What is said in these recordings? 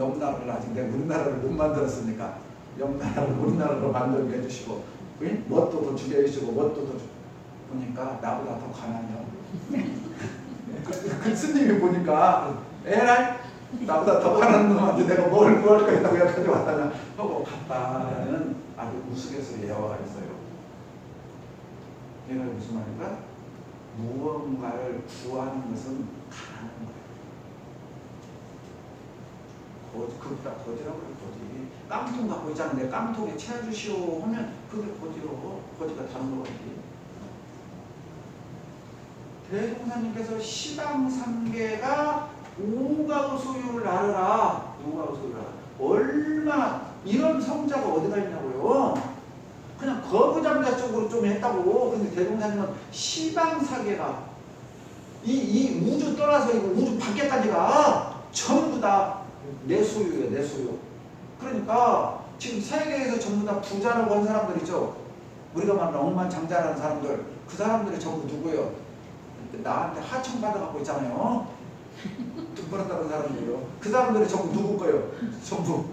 옆나라를 아직 내가 우리나라를 못 만들었으니까 옆나라를 우리나라로 만들게 해주시고 뭣도 더 주게 해주시고 뭣도 더 보니까 나보다 더 가난해요. 그 스님이 보니까 에라이 나보다 더 가난한 놈한테 내가 뭘 구할 거냐고 여기까지 왔다냐 하고 갔다는 아주 우스갯소리 예화가 있어요. 얘가 무슨 말인가? 무언가를 구하는 것은 가난한 거예요. 그보다 거지라고 그래. 거지. 깡통 갖고 있잖아. 내 깡통에 채워주시오 하면 그게 거지로. 거지가 다른 거지. 대종사님께서 시방삼계가 오가우 소유를 알아라. 오가우 소유를 알아라. 얼마나 이런 성자가 어디가 있냐고요. 그냥 거부장자 쪽으로 좀 했다고. 근데 대종사님은 시방사계가 이 우주 떠나서 이거 우주 밖에까지가 전부 다 내 소유예요. 내 소유. 그러니까 지금 세계에서 전부 다 부자라고 한 사람들 있죠. 우리가 말하는 억만장자라는 사람들. 그 사람들이 전부 누구예요? 나한테 하청 받아갖고 있잖아요. 돈 벌었다는 사람들이요. 그 사람들이 전부 누구 거예요? 전부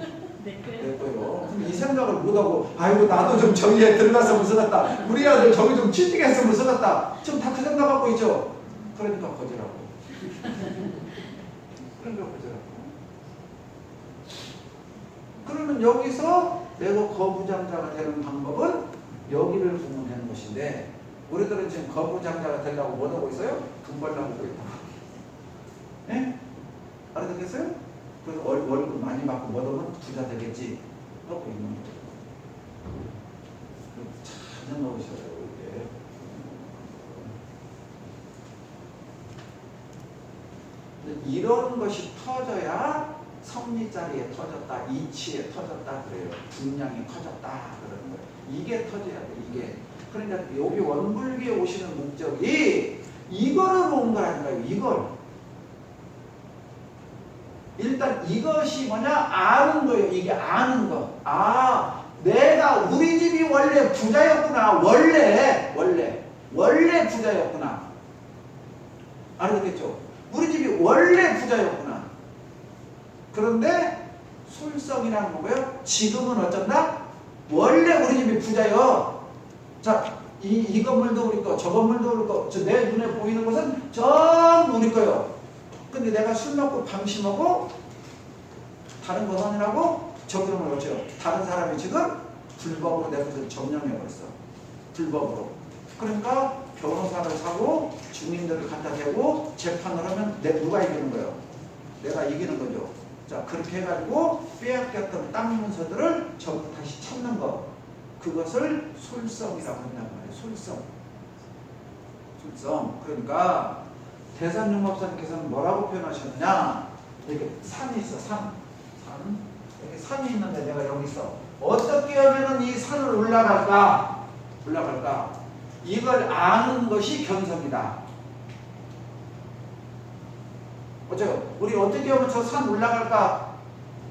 내 거예요. 근데 이 생각을 못하고 아이고 나도 좀 저기에 들어갔으면 쓰겠다. 우리 아들 저기 좀 취직했으면 쓰겠다. 지금 다 그 생각하고 있죠. 그러니까 거지라고. 그러니까 거지라고. 그러면 여기서 내가 거부장자가 되는 방법은 여기를 보면 되는 것인데 우리들은 지금 거부장자가 되려고 뭐 하고 있어요? 돈 벌려고 하고 있다. 네? 알아듣겠어요? 그래서 월급 많이 받고 뭐 하면 부자 되겠지 하고 있는 거죠. 잘 넣으셔요 이게. 이런 것이 터져야 성리자리에 터졌다, 이치에 터졌다 그래요. 분량이 커졌다 그러는 거예요. 이게 터져야 돼. 이게. 그러니까 여기 원불교에 오시는 목적이 이거를 온 거라니까요. 이걸. 일단 이것이 뭐냐? 아는 거예요. 이게 아는 거. 아, 내가 우리 집이 원래 부자였구나. 원래 부자였구나. 알아듣겠죠? 우리 집이 원래 부자였구나. 그런데 솔성이라는 거고요. 지금은 어쩐다? 원래 우리 집이 부자요. 자, 이 건물도 우리 거, 저 건물도 우리 거, 저 내 눈에 보이는 것은 전부 우리 거요. 근데 내가 술 먹고 방심하고 다른 거 하느라고 저기는 어쩌요? 다른 사람이 지금 불법으로 내 것을 점령해버렸어. 불법으로. 그러니까 변호사를 사고 주민들을 갖다 대고 재판을 하면 누가 이기는 거예요? 내가 이기는 거죠. 자, 그렇게 해가지고 빼앗겼던 땅 문서들을 전부 다시 찾는 거. 그것을 솔성이라고 한단 말이에요. 솔성. 그러니까 대산용법사님께서는 뭐라고 표현하셨느냐? 이렇게 산이 있어. 산. 여기 산이 있는데 내가 여기 있어. 어떻게 하면은 이 산을 올라갈까? 이걸 아는 것이 견성이다. 어째요? 우리 어떻게 하면 저 산 올라갈까?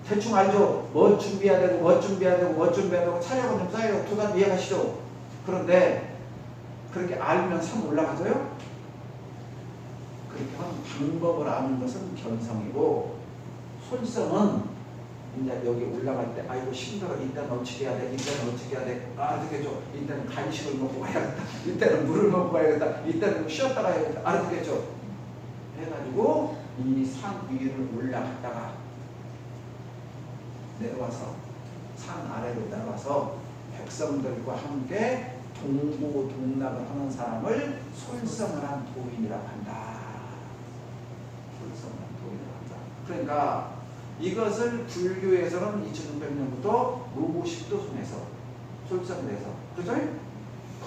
대충 알죠? 뭐 준비해야 되고 차력은 좀 쌓여요. 두단 이해하시죠? 그런데 그렇게 알면 산 올라가져요? 그렇게 하는 방법을 아는 것은 견성이고 솔성은 이제 여기 올라갈 때 아이고 힘들어. 이때는 어떻게 해야 돼? 알아듣겠죠? 이때는 간식을 먹고 가야겠다. 이때는 물을 먹고 가야겠다. 이때는 쉬었다 가야겠다. 알아듣겠죠? 해가지고 이 산 위를 올라갔다가 내려와서 산 아래로 내려와서 백성들과 함께 동고동락을 하는 사람을 솔성을 한 도인이라고 한다. 그러니까 이것을 불교에서는 2600년부터 무고식도순에서 솔성을 해서 그죠?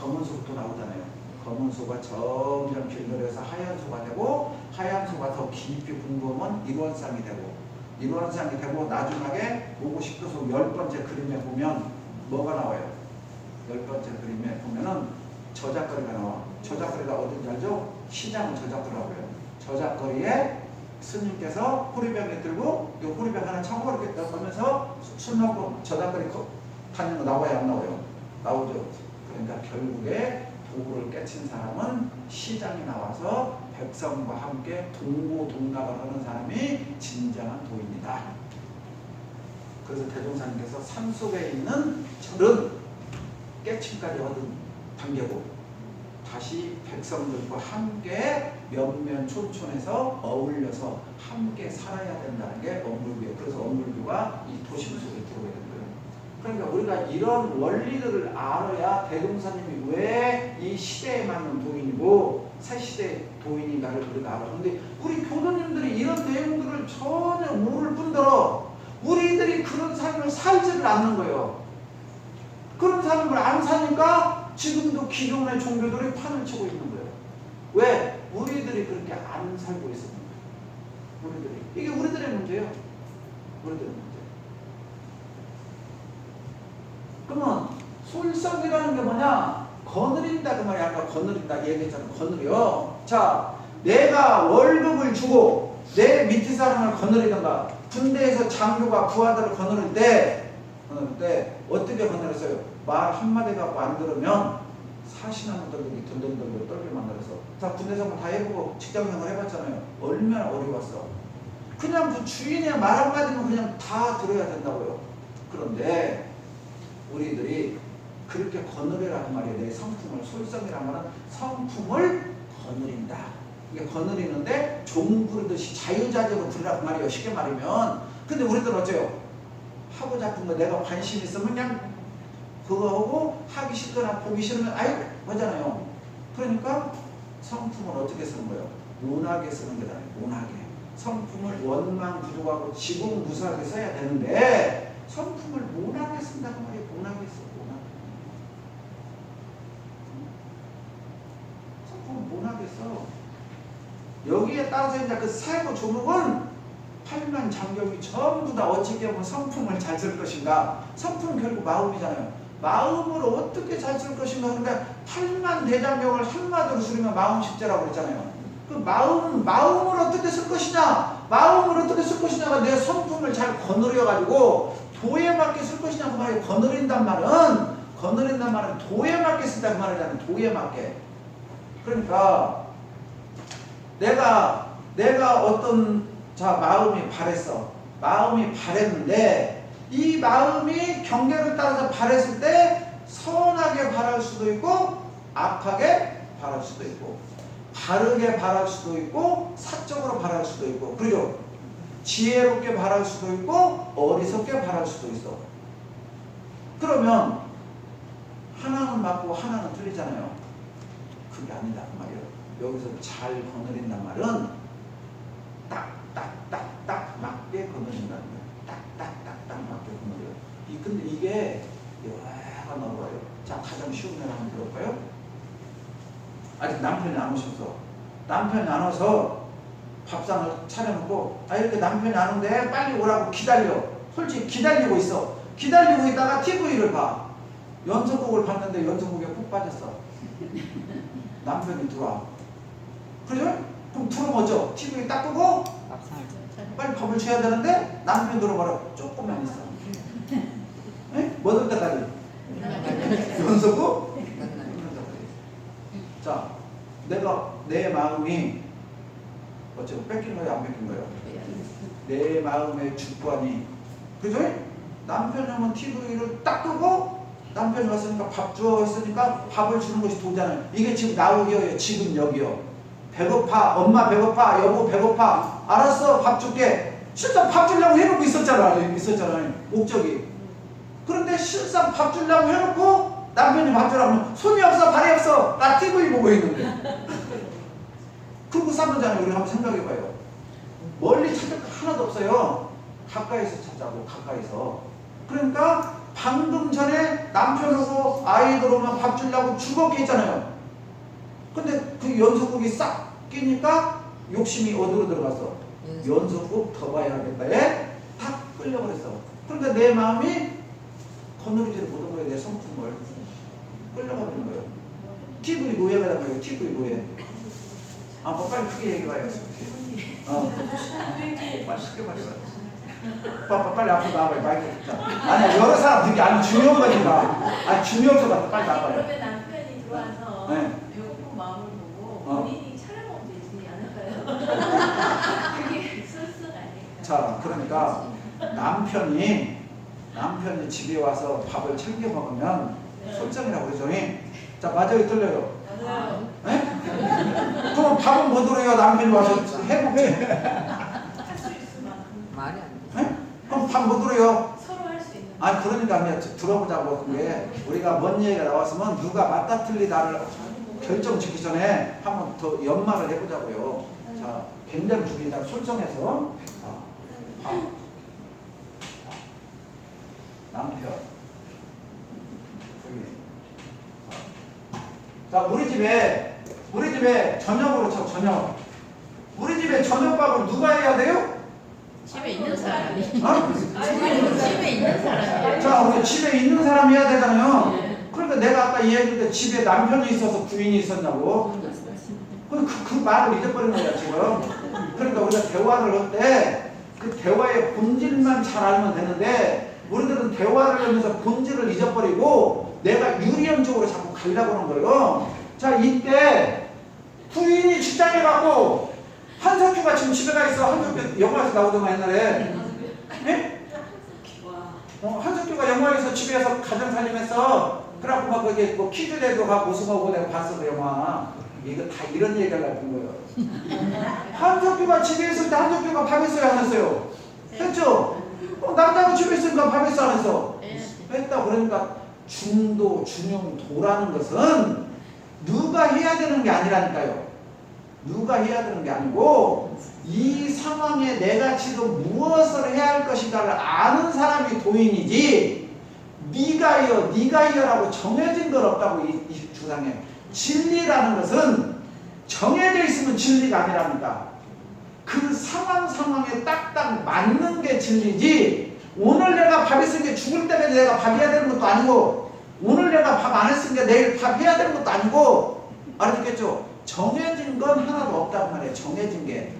검은소부터 나오잖아요. 검은소가 점점 길들여서 하얀소가 되고 하얀소가 더 깊이 궁금하면 일원상이 되고 나중에 무고식도순 10번째 그림에 보면 뭐가 나와요? 10번째 그림에 보면은 저작거리가 나와. 저작거리가 어딘지 알죠? 시장 저작거리라고 해요. 저작거리에 스님께서 호리병에 들고 이 호리병 하나 차고 이렇게 넣으면서 술 먹고 저작거리 다니는 거 나와요? 안 나와요? 나오죠. 그러니까 결국에 도를 깨친 사람은 시장에 나와서 백성과 함께 동고동락을 하는 사람이 진정한 도인이다. 그래서 대종사님께서 산속에 있는 절은 깨침까지 얻은 단계고 다시 백성들과 함께 면면촌촌에서 어울려서 함께 살아야 된다는 게 엄불교예요. 그래서 엄불교가 이 도심 속에 들어오게 된 거예요. 그러니까 우리가 이런 원리들을 알아야 대종사님이 왜 이 시대에 맞는 도인이고 새 시대 도인인가를 우리가 알아. 근데 우리 교도님들이 이런 내용들을 전혀 모를 뿐더러 우리들이 그런 삶을 살지를 않는 거예요. 그런 삶을 안 사니까 지금도 기존의 종교들이 판을 치고 있는 거예요. 왜? 우리들이 그렇게 안 살고 있습니다. 우리들이. 이게 우리들의 문제예요. 우리들의 문제. 그러면 솔성이라는 게 뭐냐? 거느린다 그 말이야. 아까 거느린다 얘기했잖아. 거느려. 자, 내가 월급을 주고 내 밑에 사람을 거느리던가 군대에서 장교가 부하들을 거느릴 때 어떻게 거느렸어요? 말 한마디 갖고 안 들으면 사시나무 떨기 던던던던 떨게 만들어서. 자, 군대 생활 다 해보고 직장 생활 해봤잖아요. 얼마나 어려웠어. 그냥 그 주인의 말 한마디면 그냥 다 들어야 된다고요. 그런데 우리들이 그렇게 거느리라는 말이에요. 내 성품을. 솔성이라는 말은 성품을 거느린다. 이게 거느리는데 종 부르듯이 자유자재로 부르라고 말이에요. 쉽게 말하면. 근데 우리들은 어째요? 하고 싶은 거 내가 관심 있으면 그냥 그거 하고 하기 싫거나 보기 싫으면 아유 하잖아요. 그러니까 성품을 어떻게 쓰는 거예요? 모나게 쓰는 게 아니에요. 모나게. 성품을 원망부족하고 지공무사하게 써야 되는데 성품을 모나게 쓴다는 말이에요. 모나게 써. 모나게 써. 여기에 따라서 이제 그 세부 조목은 8만 장경이 전부 다 어떻게 보면 성품을 잘 쓸 것인가. 성품은 결국 마음이잖아요. 마음을 어떻게 잘 쓸 것인가. 그러니까 8만 대장경을 한마디로 쓰면 마음 십자라고 그랬잖아요. 그 마음을 어떻게 쓸 것이냐. 마음을 어떻게 쓸 것이냐가 내 성품을 잘 거느려가지고 도에 맞게 쓸 것이냐 그 말이 거느린단 말은 도에 맞게 쓴다는 말이잖아요. 도에 맞게. 그러니까 내가 어떤 마음이 바랬어. 마음이 바랬는데 이 마음이 경계를 따라서 바랬을 때 선하게 바랄 수도 있고 악하게 바랄 수도 있고 바르게 바랄 수도 있고 사적으로 바랄 수도 있고 그죠? 지혜롭게 바랄 수도 있고 어리석게 바랄 수도 있어. 그러면 하나는 맞고 하나는 틀리잖아요. 그게 아니다 그 말이에요. 여기서 잘 거느린단 말은 딱 맞게 거느린다는 거예요. 딱 맞게 거느려요. 근데 이게 여하가 넓어요. 자, 가장 쉬운 예를 한번 들어볼까요? 아직 남편이 안 오셔서 남편이 안 와서 밥상을 차려놓고 이렇게 남편이 안 오는데 빨리 오라고 기다려. 솔직히 기다리고 있어. 기다리고 있다가 TV를 봐. 연속곡을 봤는데 연속곡에 푹 빠졌어. 남편이 들어와. 그죠? 그럼 들어오죠. TV 딱 끄고 빨리 밥을 줘야 되는데 남편이 들어봐라. 조금만 있어. 네? 뭐 들 때까지? 연속곡? 자, 내 마음이 어째서 뺏긴 거예요? 안 뺏긴 거예요? 내 마음의 주권이 그죠? 남편이 오면 TV를 딱 끄고 남편이 왔으니까 밥 주어 했으니까 밥을 주는 것이 도잖아요. 이게 지금 나오기요. 지금 여기요. 배고파. 엄마 배고파. 여보 배고파. 알았어. 밥 줄게. 실상 밥 주려고 해놓고 있었잖아요. 목적이. 그런데 실상 밥 주려고 해놓고 남편이 밥 주라고 하면 손이 없어 발이 없어. 나 TV 보고 있는데. 그러고 싸우잖아요. 우리 한번 생각해봐요. 멀리 찾을 거 하나도 없어요. 가까이서 찾자고 가까이서. 그러니까 방금 전에 남편 오고 아이들 오면 밥 주려고 죽었게 있잖아요. 근데 그 연속곡이 싹 끼니까 욕심이 어디로 들어갔어? 연속곡 더 봐야겠다에 탁 끌려버렸어. 그러니까 내 마음이 거느리지를 못한 거예요. 내 성품을 끌려버리는 거예요. TV의 노예가 된 거예요. TV의 노예. 빨리 크게 얘기해봐요. 빨리 쉽게 말해봐요. 빨리 앞으로 나와봐요. 마이크. 아니 여러 사람 되게 아주 중요한 거니까. 중요한 거 같아. 빨리 나와봐요. 그러면 남편이 들어와서 배고픈 마음을 보고 본인이 차려먹으면 되지 않을까요? 그게 순수가 아닐까. 자, 그러니까 남편이 남편이 집에 와서 밥을 챙겨 먹으면 네. 솔정이라고 그러죠. 자, 맞아요, 틀려요? 맞아요. 네? 그럼 밥은 못 들어요. 남편이 와서 해먹지. 할 수 있을 만큼 말이 안 돼. 네? 그럼 밥 못 들어요. 서로 할 수 있는. 아니 그러니까 그냥 들어보자고. 그게 우리가 뭔 얘기가 나왔으면 누가 맞다 틀리다를 결정 짓기 전에 한번 더 연말을 해보자고요. 자, 굉장히 중요하다. 솔정해서 남편. 자, 우리 집에 저녁으로 쳐, 저녁. 우리 집에 저녁밥을 누가 해야 돼요? 집에 있는 사람이. 어? 집에 있는 사람이. 자, 우리 집에 있는 사람이 해야 되잖아요. 네. 그러니까 내가 아까 이야기할 때 집에 남편이 있어서 부인이 있었냐고. 그 말을 잊어버린 거야, 지금. 그러니까 우리가 대화를 할 때 그 대화의 본질만 잘 알면 되는데 우리들은 대화를 하면서 본질을 잊어버리고 내가 유리한 쪽으로 자꾸 가려고 하는 거예요. 자, 이때 부인이 직장에 가고 한석규가 지금 집에 가 있어. 한석규 영화에서 나오더만 옛날에. 네? 한석규가 영화에서 집에서 가정살림해서 그래갖고 막 거기 뭐 퀴즈대도 가고 우승하고 내가 봤어, 그 영화. 이거 다 이런 얘기를 하는 거예요. 한석규가 집에 있을 때 한석규가 밥 했어요, 안 했어요? 했죠? 남자가 집에 있으니까 밥 했어, 안 했어? 했다. 그러니까 중도, 중용, 도라는 것은 누가 해야 되는 게 아니라니까요. 누가 해야 되는 게 아니고 이 상황에 내가 지금 무엇을 해야 할 것인가를 아는 사람이 도인이지 네가 이어라고 정해진 건 없다고 이 주장해. 진리라는 것은 정해져 있으면 진리가 아니랍니다. 그 상황에 딱딱 맞는 게 진리지 오늘 내가 밥 했으니까 죽을 때까지 내가 밥 해야 되는 것도 아니고 오늘 내가 밥 안 했으니까 내일 밥 해야 되는 것도 아니고 알아듣겠죠? 정해진 건 하나도 없단 말이에요. 정해진 게.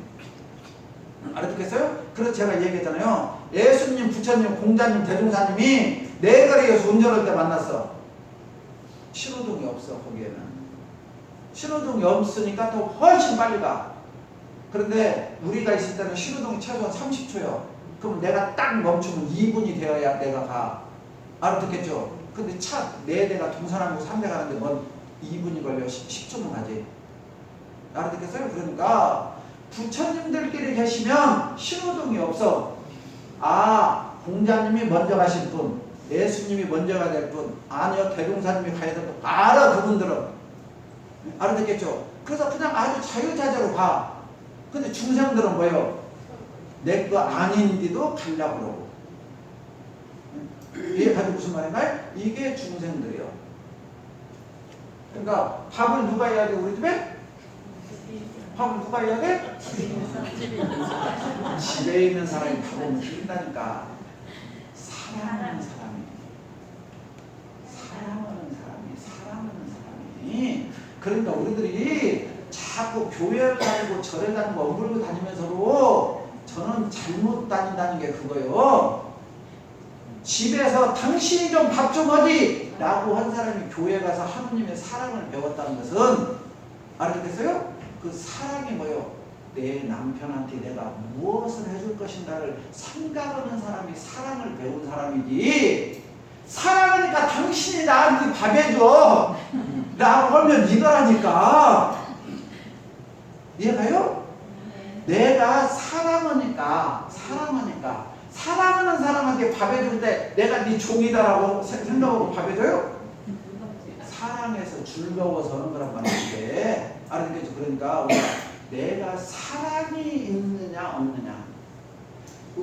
알아듣겠어요? 그래서 제가 얘기했잖아요. 예수님, 부처님, 공자님, 대종사님이 네 거리에서 운전할 때 만났어. 신호등이 없어, 거기에는. 신호등이 없으니까 더 훨씬 빨리 가. 그런데 우리가 있을 때는 신호등이 최소한 30초요. 그럼 내가 딱 멈추면 2분이 되어야 내가 가. 알아듣겠죠? 근데 차 4대가 동서남북 3대 가는데 뭔 2분이 걸려 10초면 가지. 알아듣겠어요? 그러니까 부처님들끼리 계시면 신호등이 없어. 아, 공자님이 먼저 가실 분, 예수님이 먼저 가야 될 분, 아니요, 대종사님이 가야 될 분, 알아, 그분들은. 알아듣겠죠? 그래서 그냥 아주 자유자재로 가. 근데 중생들은 뭐예요? 내 거 아닌데도 가려고 그러고. 이게 가지고 무슨 말인가요? 이게 중생들이에요. 그러니까 밥을 누가 해야 돼, 우리 집에? 밥을 누가 해야 돼? 집에 있는 사람이 밥을 먹는다니까. 사랑하는 사람이. 그러니까 우리들이 자꾸 교회를 다니고 절에 다니고 엉글고 다니면서도 저는 잘못 다닌다는 게 그거예요. 집에서 당신이 좀 밥 좀 하지 라고 한 사람이 교회 가서 하느님의 사랑을 배웠다는 것은 알아듣겠어요? 그 사랑이 뭐예요? 내 남편한테 내가 무엇을 해줄 것인가를 생각하는 사람이 사랑을 배운 사람이지 사랑하니까 당신이 나한테 밥 해줘 라고 하면 이거라니까. 이해가요? 내가 사랑하니까 사랑하는 사람한테 밥 해줄 때 내가 네 종이다라고 생각하고 밥 해줘요? 사랑해서 즐거워서 하는 거란 말인데 알아듣겠죠? 그러니까 내가 사랑이 있느냐 없느냐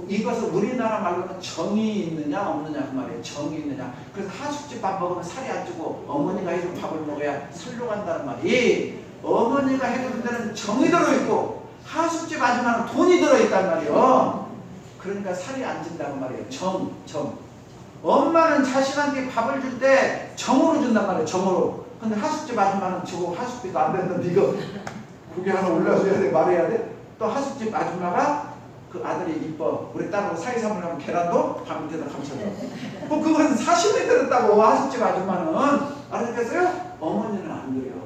이것은 우리나라 말로는 정이 있느냐 없느냐 그 말이에요. 정이 있느냐. 그래서 하숙집 밥 먹으면 살이 안 찌고 어머니가 해준 밥을 먹어야 살로 간다는 말이 어머니가 해준 데는 정이 들어있고 하숙집 아줌마는 돈이 들어있단 말이에요. 그러니까 살이 안 찐다는 말이에요. 정. 엄마는 자식한테 밥을 줄 때 정으로 준단 말이에요. 정으로. 근데 하숙집 아줌마는 저거 하숙비도 안 되는데 이거 그게 하나 올려줘야 돼 말해야 돼. 또 하숙집 아줌마가 그 아들이 이뻐. 우리 딸하고 사이사물 하면 계란도 밥 밑에다 감춰줘. 뭐 그건 사심이 들었다고 하숙집 아줌마는. 알아듣겠어요? 어머니는 안 그래요.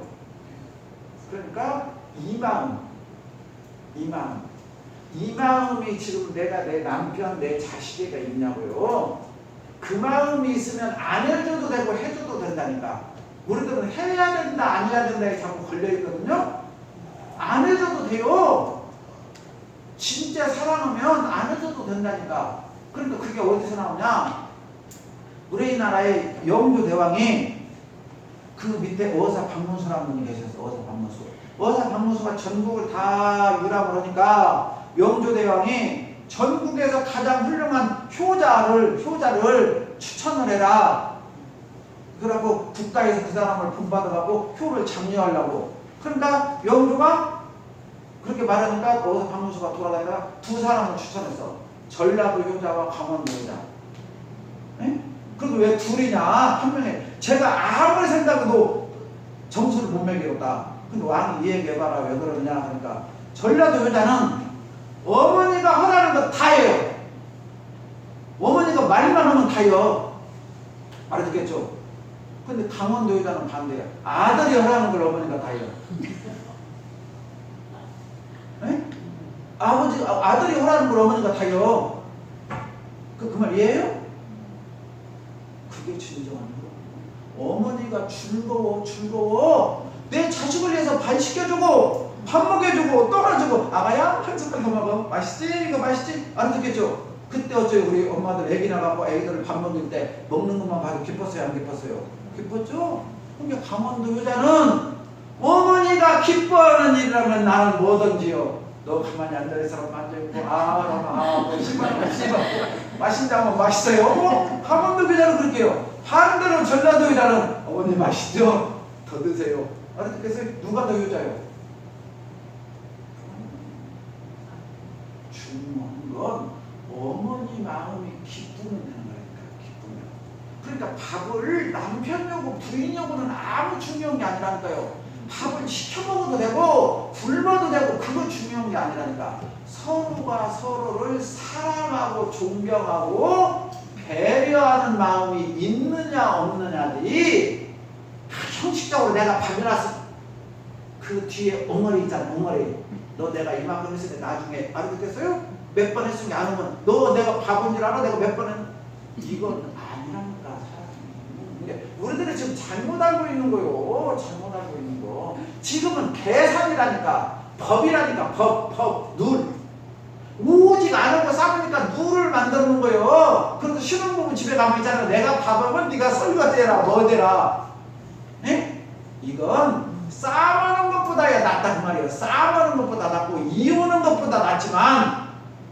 그러니까 이 마음이 지금 내가 내 남편, 내 자식에게 있냐고요. 그 마음이 있으면 안 해줘도 되고 해줘도 된다니까. 우리들은 해야 된다 안 해야 된다에 자꾸 걸려있거든요. 안 해줘도 돼요. 진짜 사랑하면 안 해줘도 된다니까. 그러니까 그게 어디서 나오냐. 우리나라의 영조 대왕이 그 밑에 어사 박문수라는 분이 계셨어. 어사 박문수. 어사 박문수가 전국을 다 유람을 하니까 영조 대왕이 전국에서 가장 훌륭한 효자를 추천을 해라. 그러고 국가에서 그 사람을 본받아가고 효를 장려하려고. 그러니까 영조가 그렇게 말하니까 어사 박문수가 돌아다니다가 두 사람을 추천했어. 전라도 효자와 강원도 효자. 에? 그래도 왜 둘이냐? 한 명에 제가 아무리 생각해도 점수를 못 매기겠다. 근데 왕이 얘기해봐라. 왜 그러느냐 하니까 전라도 효자는 어머니가 하라는 거 다 해요. 어머니가 말만 하면 다 해요. 알아듣겠죠? 근데 강원도 효자는 반대야. 아들이 하라는 걸 어머니가 다 해요. 아들이 하라는 걸 어머니가 다 해요. 그 말 이해해요? 그게 진정한 거. 어머니가 즐거워. 내 자식을 위해서 반 시켜주고 밥 먹여주고 떠나주고 아가야 한 숟갈 더 먹어. 맛있지? 이거 맛있지? 알아듣겠죠? 그때 어째요? 우리 엄마들 애기 나가고 애기들 밥 먹일 때 먹는 것만 봐도 기뻤어요? 안 기뻤어요? 기뻤죠? 그러니까 강원도 여자는 어머니가 기뻐하는 일이라면 나는 뭐든지요. 너 가만히 앉아있어라 앉아있고 맛있다면 맛있어요. 강원도 여자는 그렇게요. 반대로 전라도 여자는 어머니 맛있죠? 더 드세요. 알아듣겠어요? 누가 더 여자요? 중요한 건 어머니 마음이 기쁘면 되는 거니까. 기쁘면. 그러니까 밥을 남편 요구 부인 요구는 아무 중요한 게 아니라니까요. 밥을 시켜 먹어도 되고 굶어도 되고 그거 중요한 게 아니라니까. 서로가 서로를 사랑하고 존경하고 배려하는 마음이 있느냐 없느냐지. 형식적으로 내가 밥이라서 그 뒤에 엉어리 있잖아. 엉어리. 너 내가 이만큼 했을 때 나중에 알아듣겠어요? 몇 번 했으면 안 오면 너 내가 밥인 줄 알아? 내가 몇 번 했는 이건 아니라니까. 사람이. 근데 우리들이 지금 잘못 알고 있는 거요. 잘못 알고 있는 거. 지금은 계산이라니까. 법이라니까. 법, 룰. 오직 안 하고 싸우니까 룰을 만드는 거예요. 그래서 신혼부부 집에 가면 있잖아. 내가 밥하면 네가 설거지해라. 뭐 되라. 에? 이건 싸우는 것보다야 낫다 그 말이에요. 싸우는 것보다 낫고 이우는 것보다 낫지만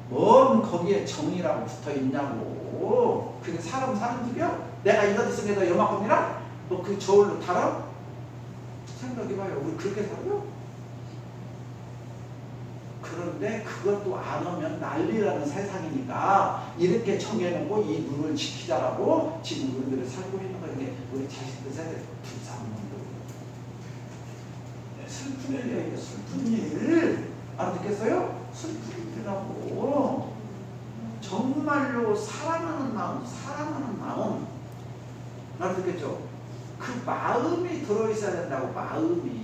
뭔 거기에 정이라고 붙어있냐고. 그게 사람 사는 집이야? 내가 이거 있으면 너 요만큼이라? 너 그 저울로 달아? 생각해봐요. 우리 그렇게 살아요? 그런데 그것도 안 오면 난리라는 세상이니까 이렇게 정해놓고 이 룰을 지키자라고 지금 우리들이 살고 있는 거예요. 우리 자식들 세대 불쌍한 슬픈 일이에요. 슬픈 일. 알아듣겠어요? 슬픈 일이라고. 정말로 사랑하는 마음. 알아듣겠죠? 그 마음이 들어있어야 된다고. 마음이.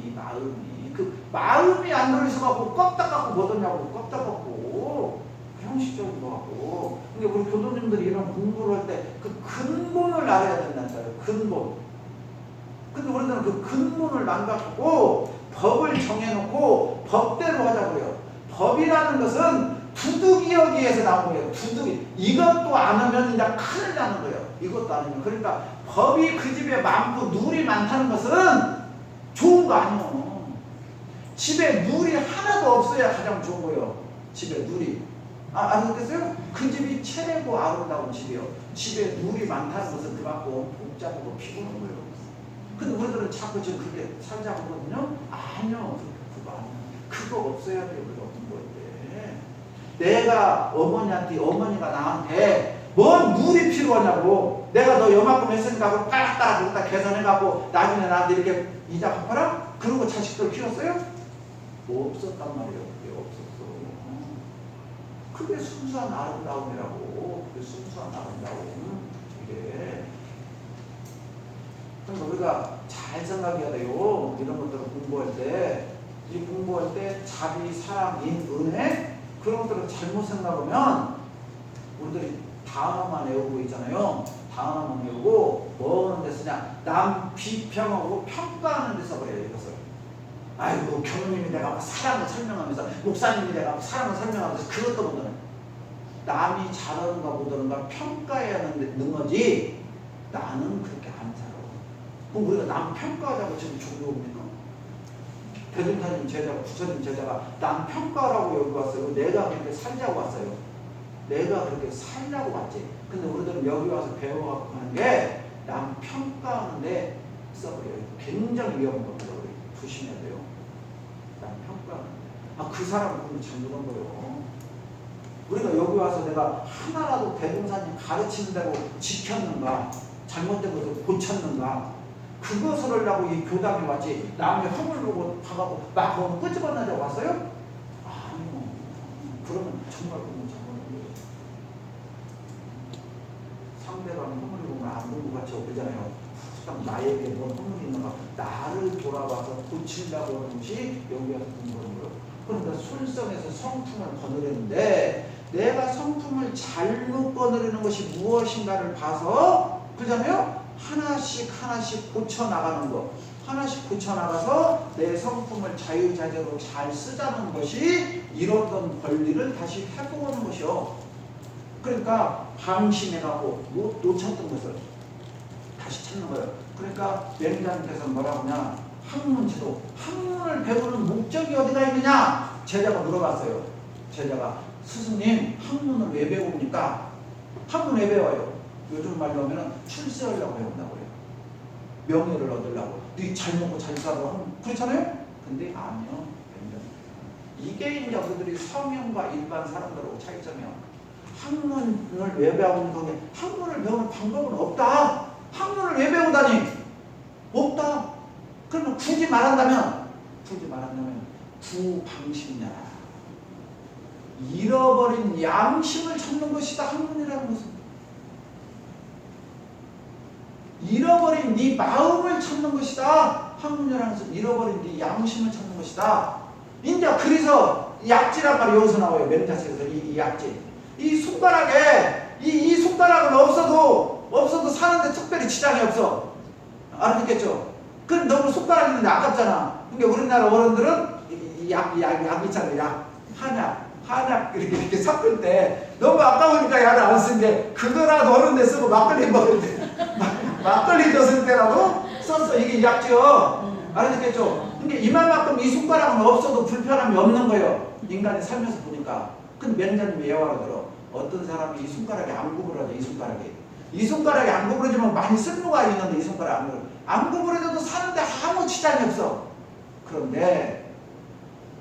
그 마음이 안 들어있어갖고 껍다 갖고 뭐더냐고. 껍다 갖고 형식적인 거 하고. 그러니까 우리 교도님들이 이런 공부를 할 때 그 근본을 알아야 된다니까요. 근본. 근데 우리들은 그 근본을 망각하고 법을 정해놓고 법대로 하자고요. 법이라는 것은 두둑이 여기에서 나온 거예요. 두둑이. 이것도 안 하면 이제 큰일 나는 거예요. 이것도 안 하면. 그러니까 법이 그 집에 많고 룰이 많다는 것은 좋은 거 아니에요. 집에 룰이 하나도 없어야 가장 좋은 거예요. 집에 룰이. 알겠어요? 그 집이 최고 아름다운 집이에요. 집에 룰이 많다는 것은 그만큼 복잡하고 피곤한 거예요. 근데 우리들은 자꾸 지금 그렇게 살자고 하거든요. 아니요. 그거 아니에요. 그거 없어야 돼요. 그거 없는 건데. 내가 어머니가 나한테 뭔 룰이 필요하냐고. 내가 너 요만큼 했으니까 그걸 따락따락 그렇다 계산해갖고 나중에 나한테 이렇게 이자 갚아라? 그러고 자식들 키웠어요? 없었단 말이에요. 그게 없었어. 그게 순수한 아름다움이라고. 그게 순수한 아름다움. 이게. 그럼 우리가 잘 생각해야 돼요. 이런 것들을 공부할 때. 이 공부할 때 자비, 사랑, 인, 은혜 그런 것들을 잘못 생각하면 우리들이 단어만 외우고 있잖아요. 다음은 배우고 뭐 하는 데 쓰냐? 남 비평하고 평가하는 데 써버려요. 이것을. 아이고 교수님이 내가 사랑을 설명하면서 목사님이 내가 사랑을 설명하면서 그것도 못하는. 남이 잘하는가 못하는가 평가해야 하는 거지. 나는 그렇게 안 살아. 그럼 우리가 남 평가하자고 지금 종교입니까? 대종사님 제자가 부처님 제자가 남 평가라고 여기 왔어요. 내가 그렇게 살자고 왔어요. 내가 그렇게 살려고 왔지. 근데 우리들은 여기 와서 배워갖고 하는 게 남 평가하는데 써버려요. 굉장히 위험한 겁니다. 우리 조심해야 돼요. 남 평가하는데. 아, 그 사람은 그걸 잘못한 거예요. 우리가 여기 와서 내가 하나라도 대종사님 가르치는 대로 지켰는가, 잘못된 것을 고쳤는가, 그것을 하려고 이 교당에 왔지. 남의 허물 보고 봐가고 막 그거 끄집어내자고 왔어요? 아니요. 그러면 정말 그건 잘못한 거예요. 상대방의 허물을 보면 안 본 것 같이 그러잖아요. 딱 나에게 뭔 허물이 있는가, 나를 돌아와서 고치려고 하는 것이 여기 와서 공부하는 거예요. 그러니까 술성에서 성품을 거느리는데 내가 성품을 잘못 거느리는 것이 무엇인가를 봐서, 그러잖아요. 하나씩 고쳐나가는 거, 하나씩 고쳐나가서 내 성품을 자유자재로 잘 쓰자는 것이 이런 권리를 다시 회복하는 것이요. 그러니까 방심해가고 놓쳤던 것을 다시 찾는 거예요. 그러니까 맹자님께서 뭐라고 하냐, 학문지도, 학문을 배우는 목적이 어디가 있느냐 제자가 물어봤어요. 제자가 스승님 학문을 왜 배웁니까? 학문 왜 배워요? 요즘 말로 하면 출세하려고 배운다고 그래요. 명예를 얻으려고. 네 잘 먹고 잘 살아. 그렇잖아요? 근데 아니요. 이게 이제 우리들이 서명과 일반 사람들하고 차이점이요. 학문을 왜 배우는 거게, 학문을 배우는 방법은 없다. 학문을 왜 배우다니? 없다. 그러면 굳이 말한다면 구방심이냐. 잃어버린 양심을 찾는 것이다. 학문이라는 것은. 잃어버린 네 마음을 찾는 것이다. 학문이라는 것은 잃어버린 네 양심을 찾는 것이다. 이제 그래서 약지란 말이 여기서 나와요. 맹자책에서 이 약지. 이 손가락에 이 손가락은 없어도 사는데 특별히 지장이 없어. 알아듣겠죠? 그럼 너무 손가락이 있는데 아깝잖아. 그러니까 우리나라 어른들은 약 있잖아요. 한약 이렇게 섞을 때 너무 아까우니까 약을 안 쓴 게, 그거라도 어른데 쓰고 막걸리 먹을 때 막걸리 줬을 때라도 썼어. 이게 약죠. 알아듣겠죠? 근데 이만큼 이 손가락은 없어도 불편함이 없는 거예요. 인간이 살면서 보니까. 근데 맹자님이 예화로 들어. 어떤 사람이 이 손가락이 안 구부러져. 이 손가락이 안 구부러지면 많이 쓸모가 있는데 이 손가락 안 구부러져도 사는데 아무 지장이 없어. 그런데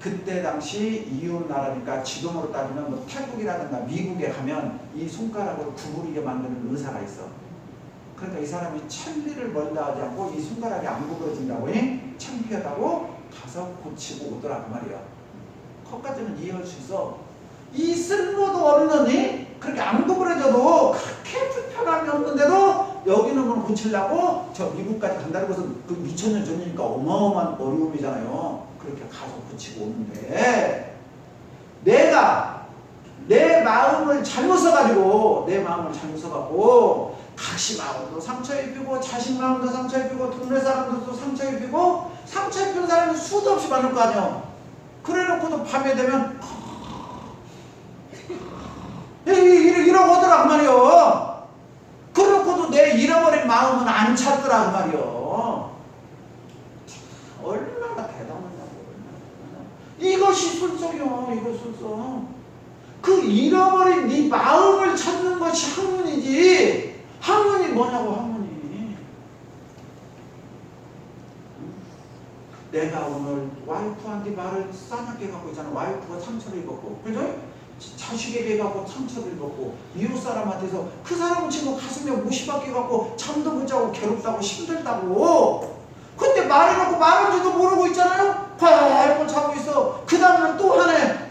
그때 당시 이웃 나라니까 지금으로 따지면 뭐 태국이라든가 미국에 가면 이 손가락을 구부리게 만드는 의사가 있어. 그러니까 이 사람이 천리를 멀다 하지 않고 이 손가락이 안 구부러진다고 창피하다고 가서 고치고 오더라 그 말이야. 거기까지는 이해할 수 있어. 이 쓸모도 없는 그렇게 안 구부러져도 그렇게 불편함이 없는데도 여기는 고치려고 저 미국까지 간다는 것은 그 2000년 전이니까 어마어마한 어려움이잖아요. 그렇게 가서 고치고 오는데 내가 내 마음을 잘못 써가지고 각시 마음도 상처 입히고 자식 마음도 상처 입히고 동네 사람들도 상처 입히고 상처 입힌 사람이 수도 없이 많을 거 아니야. 그래놓고도 밤에 되면 이러고 오더라 그 말이요. 그래놓고도 내 잃어버린 마음은 안 찾더라 그 말이요. 얼마나 대단하냐고. 이것이 술성이요. 이거 술성. 그 잃어버린 네 마음을 찾는 것이 학문이지. 학문이 뭐냐고. 학문이. 내가 오늘 와이프한테 말을 싸납게 갖고 있잖아. 와이프가 상처를 입었고, 그죠? 자식에게 갖고 상처를 입었고, 이웃 사람한테서 그 사람은 지금 가슴에 못이 박혀 갖고 잠도 못 자고 괴롭다고 힘들다고. 근데 말해놓고 말한지도 모르고 있잖아요. 펄펄 자고 있어. 그 다음날 또 하네.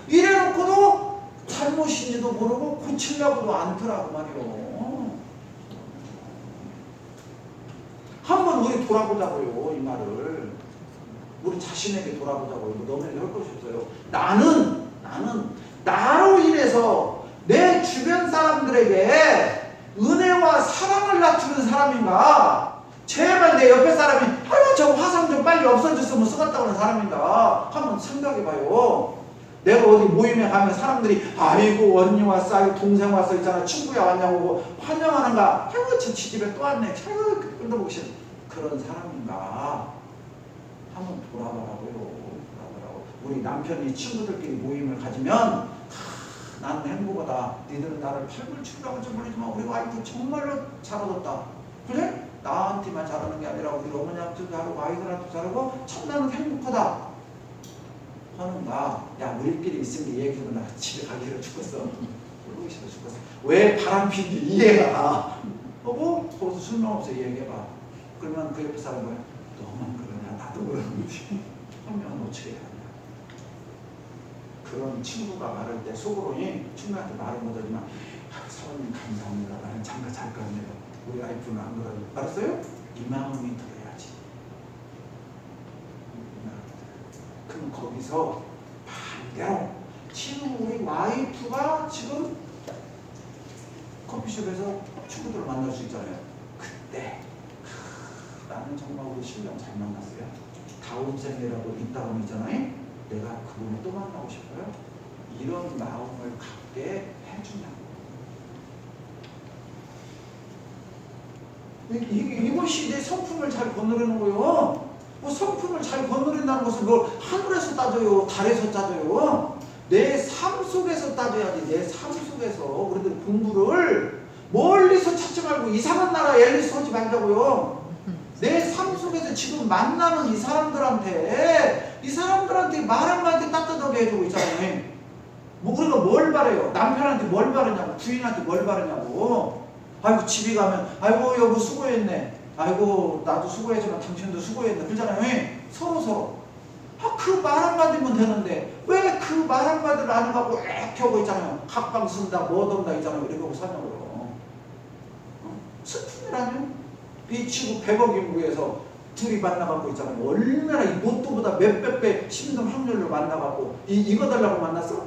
이래놓고도 잘못인지도 모르고 고치려고도 않더라고 말이요. 한번 우리 돌아보자고요. 이 말을 우리 자신에게 돌아보자고요. 너네들 할 것이 없어요. 나는 나로 인해서 내 주변 사람들 사람들에게 은혜와 사랑을 나누는 사람인가? 제발 내 옆에 사람이 아유 저 화상 좀 빨리 없어졌으면 쓰겠다고 하는 사람인가? 한번 생각해봐요. 내가 어디 모임에 가면 사람들이 아이고 언니 왔어, 아이고 동생 왔어 있잖아, 친구야 왔냐고 환영하는가? 아이고 저 지집에 또 왔네, 아이고 끝내보기 싫어. 그런 사람인가? 한번 돌아보라고요. 돌아보라고. 우리 남편이 친구들끼리 모임을 가지면 나는 행복하다. 니들은 나를 팔불출이라고 좀 부르지만 우리 와이프 정말로 잘하셨다. 그래? 나한테만 잘하는 게 아니라 우리 어머니한테도 잘하고 아이들한테도 잘하고 참 나는 행복하다. 하는가? 야 우리끼리 있으면 얘기하면 나 집에 가기 싫어 죽겠어. 그러기 싫어 죽겠어. 왜 바람피는지 이해가 가. 하고 거기서 술망없이 얘기해봐. 그러면 그 옆에 사람은 너만 그러냐 나도 그러는지 한 명은 어떻게 해야 하냐. 그런 친구가 말할 때 속으로는 친구한테 말을 못하지만 사모님 감사합니다. 나는 잠깐 잘 거네요. 우리 와이프는 안 그러죠. 알았어요? 이 마음이 들어야지. 그럼 거기서 반대로 지금 우리 와이프가 지금 커피숍에서 친구들을 만날 수 있잖아요. 그때 나는 정말 우리 신랑 잘 만났어요. 다음 생이라고 있다고 있잖아요. 내가 그분을 또 만나고 싶어요. 이런 마음을 갖게 해주냐고. 이것이 내 성품을 잘 거느리는 거예요. 뭐 성품을 잘 거느린다는 것은 뭘 하늘에서 따져요, 달에서 따져요. 내 삶 속에서 따져야지. 내 삶 속에서 우리들 공부를 멀리서 찾지 말고 이상한 나라 앨리스 하지 말자고요. 내 삶 속에서 지금 만나는 이 사람들한테 말 한마디 따뜻하게 해주고 있잖아요. 뭐 우리가 뭘 바래요? 남편한테 뭘 바르냐고, 부인한테 뭘 바르냐고. 아이고 집에 가면 아이고 여보 수고했네. 아이고 나도 수고했지만 당신도 수고했네. 그러잖아요. 서로. 그 말 한마디면 되는데 왜 그 말 한마디를 안 하고 이렇게 하고 있잖아요. 각방 쓴다 뭐 던다 있잖아요. 이렇게 하고 사냐고요. 슬픈 일 아니에요? 이 친구 100억 인구에서 둘이 만나갖고 있잖아요. 얼마나 이 로또보다 몇백 배 힘든 확률로 만나갖고 이거 달라고 만났어?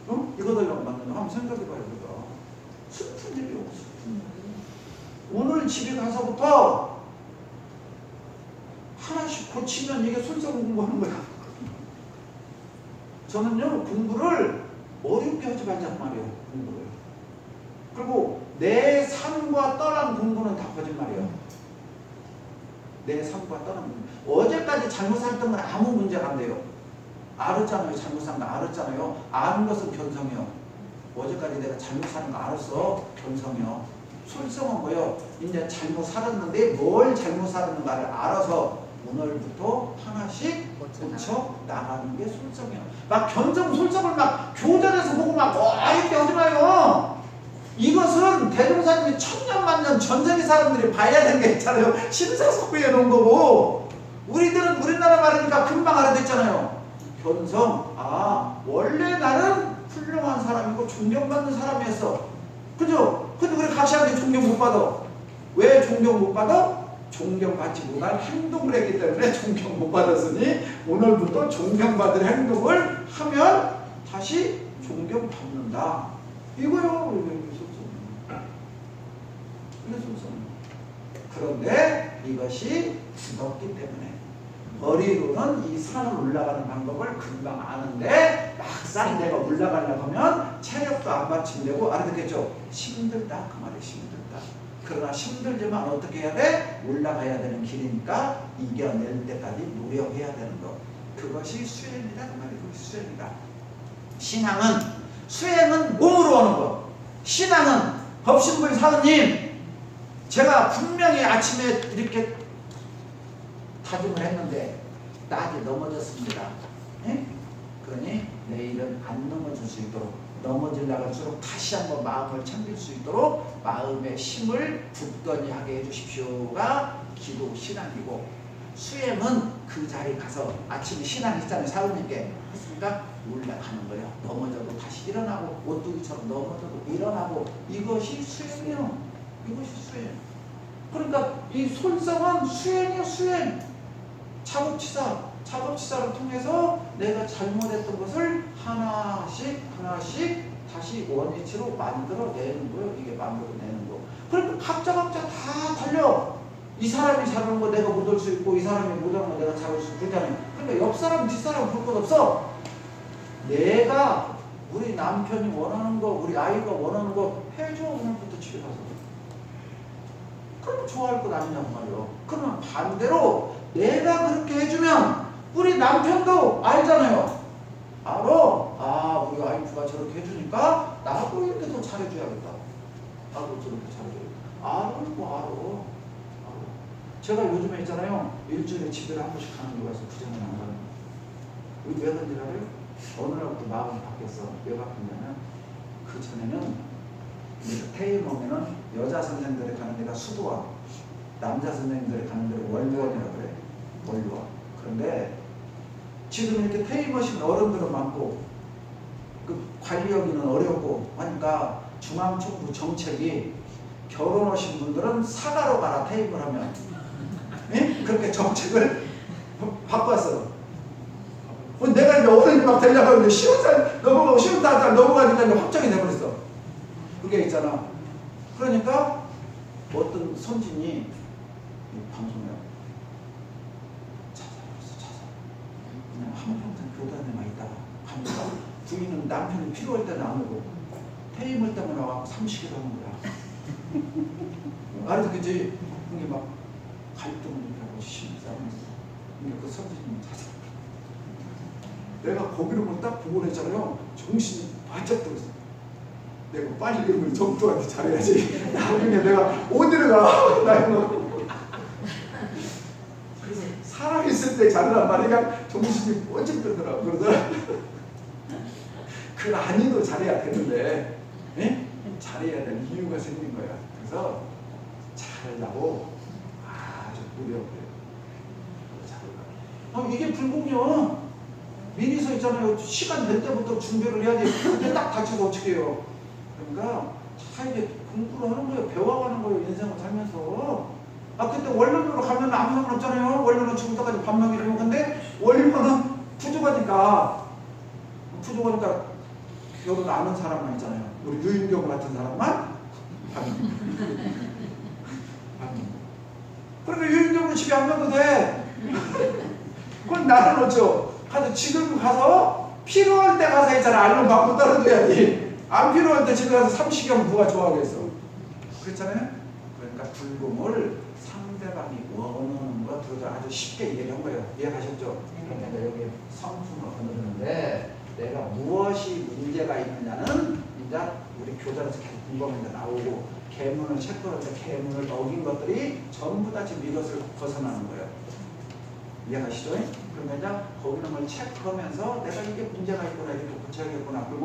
이거 달라고 만났나? 한번 생각해봐요. 우리가 슬픈 일이요. 오늘 집에 가서부터 하나씩 고치면 이게 손성 공부하는 거야. 저는요 공부를 어렵게 하지 말자는 말이에요. 공부를. 그리고 내 삶과 떠난 공부는 다 거짓말이에요. 내 삶과 떠난 공부. 어제까지 잘못 살던 건 아무 문제가 안 돼요. 알았잖아요. 잘못 산 거 알았잖아요. 아는 것은 견성이요. 어제까지 내가 잘못 사는 거 알았어. 견성이요. 솔성은 뭐요? 이제 잘못 살았는데 뭘 잘못 살았는가를 알아서 오늘부터 하나씩 고쳐 나가는 게 솔성이야. 막 견성 솔성을 막 교전에서 보고 막 이렇게 하지 마요. 이것은 대종사님이 천년만년 전생의 사람들이 봐야 되는 게 있잖아요. 심사숙고해 놓은 거고 우리들은 우리나라 말이니까 금방 알아듣잖아요. 견성, 원래 나는 훌륭한 사람이고 존경받는 사람이었어. 그죠? 근데 우리 같이 하는데 존경 못 받아. 왜 존경 못 받아? 존경받지 못할 행동을 했기 때문에 존경 못 받았으니 오늘부터 존경받을 행동을 하면 다시 존경받는다. 이거요. 이게 순서. 그런데 이것이 무겁기 때문에 머리로는 이 산을 올라가는 방법을 금방 아는데 막상 내가 올라가려고 하면 체력도 안 받침되고 알아듣겠죠? 힘들다 그 말이 힘들다. 그러나 힘들지만 어떻게 해야 돼? 올라가야 되는 길이니까 이겨낼 때까지 노력해야 되는 것. 그것이 수행이다 그 말이. 그것이 수행이다. 수행은 몸으로 오는 것. 신앙은 법신불 사은님 제가 분명히 아침에 이렇게 다짐을 했는데 낮에 넘어졌습니다. 에? 그러니 내일은 안 넘어질 수 있도록 넘어지려고 할수록 다시 한번 마음을 챙길 수 있도록 마음의 힘을 굳건히 하게 해주십시오가 기도 신앙이고 수행은 그 자리에 가서 아침에 신앙했잖아요. 사부님께 했으니까 올라가는 거예요. 넘어져도 다시 일어나고 오뚜기처럼 넘어져도 일어나고 이것이 수행이요. 이것이 수행. 그러니까 이 솔성은 수행이요. 수행. 작업치사를 통해서 내가 잘못했던 것을 하나씩 다시 원위치로 만들어내는 거예요. 이게 만들어내는 거. 그러니까 각자 다 달려. 이 사람이 잘하는 거 내가 못 할 수 있고 이 사람이 못하는 거 내가 잘할 수 있고 그렇잖아요. 그러니까 옆 사람 뒷사람 볼 것 없어. 내가 우리 남편이 원하는 거 우리 아이가 원하는 거 해줘. 오늘부터 집에 가서. 그러면 좋아할 것 아니냐고 말이요. 그러면 반대로 내가 그렇게 해주면 우리 남편도 알잖아요. 알아. 아 우리 와이프가 저렇게 해주니까 나도 이렇게 더 잘해줘야겠다. 나도 저렇게 잘해줘야겠다. 알아. 제가 요즘에 있잖아요. 일주일에 집에를 한 번씩 가는 이유가 있어요. 부정을 안 가는. 우리 왜 그런지 알아요? 어느 날부터 마음이 바뀌었어. 왜 바뀌냐면 그 전에는 테이블 오면은 여자 선생님들이 가는 데가 수도원, 남자 선생님들이 가는 데가 원류원이라고 그래. 원류원. 그런데 지금 이렇게 테이블 오신 어른들은 많고 그 관리하기는 어렵고 하니까 중앙정부 정책이 결혼 오신 분들은 사가로 가라 테이블 하면. 예? 그렇게 정책을 바꿨어. 내가 이제 어른이 막 되려고 하는데 10살 넘어가고 15살 넘어가니까 이제 확정이 돼버렸어. 그게 있잖아. 그러니까 어떤 선진이 방송에 찾아. 그냥 한평생 교단에만 있다가 갑니다. 부인은 남편이 필요할 때는 안 오고 퇴임할 때만 와서 30일 하는 거야. 알아서 그치? 그게 막 갈등을 하고 심히 싸움했어. 근데 그 선생님이 찾아. 내가 거기를 딱 보고 했잖아요. 정신이 바짝 들었어. 내가 빨리 이름을 정도한테 잘해야지. 나중에 내가 어디를 가? 나 이거. 그래서 살아있을 때 잘하란 말이야. 정신이 번쩍 들더라고. 그러더라. 그 아니도 잘해야 되는데, 예? 잘해야 될 이유가 생긴 거야. 그래서 잘하려고 아주 노력해. 이게 불공이요. 미리 서 있잖아요. 시간 될 때부터 준비를 해야지. 그때 딱 다쳐서 어떻게 해요? 그러니까 다 이제 공부를 하는 거예요. 배워가는 거예요. 인생을 살면서. 그때 원룸으로 가면 아무 상관없잖아요. 원룸은 죽을 때까지 밥 먹이려고. 근데 원룸은 부족하니까 결혼 안 한 사람만 있잖아요. 우리 유인경 같은 사람만 그러니까 유인경은 집에 안 가도 돼. 그건 나는 어쩌? 가서 지금 가서 필요할 때 가서 있잖아. 알람 받고 떨어져야지. 안 필요할 때 집에 가서 삼시경 누가 좋아하겠어? 그렇잖아요. 그러니까 불금을 상대방이 원하는 거 들어서 아주 쉽게 이해한 거예요. 이해가셨죠? 그러니까 여기 성품을 거느리는데 내가 무엇이 문제가 있느냐는 이제 우리 교단에서 계속 공부하는데 나오고 계문을 체크할 때 계문을 어긴 것들이 전부 다 지금 이것을 벗어나는 거예요. 이해가시죠? 그러면 이제 거기는 걸 체크하면서 내가 이게 문제가 있구나 이렇게 고쳐야겠구나. 그리고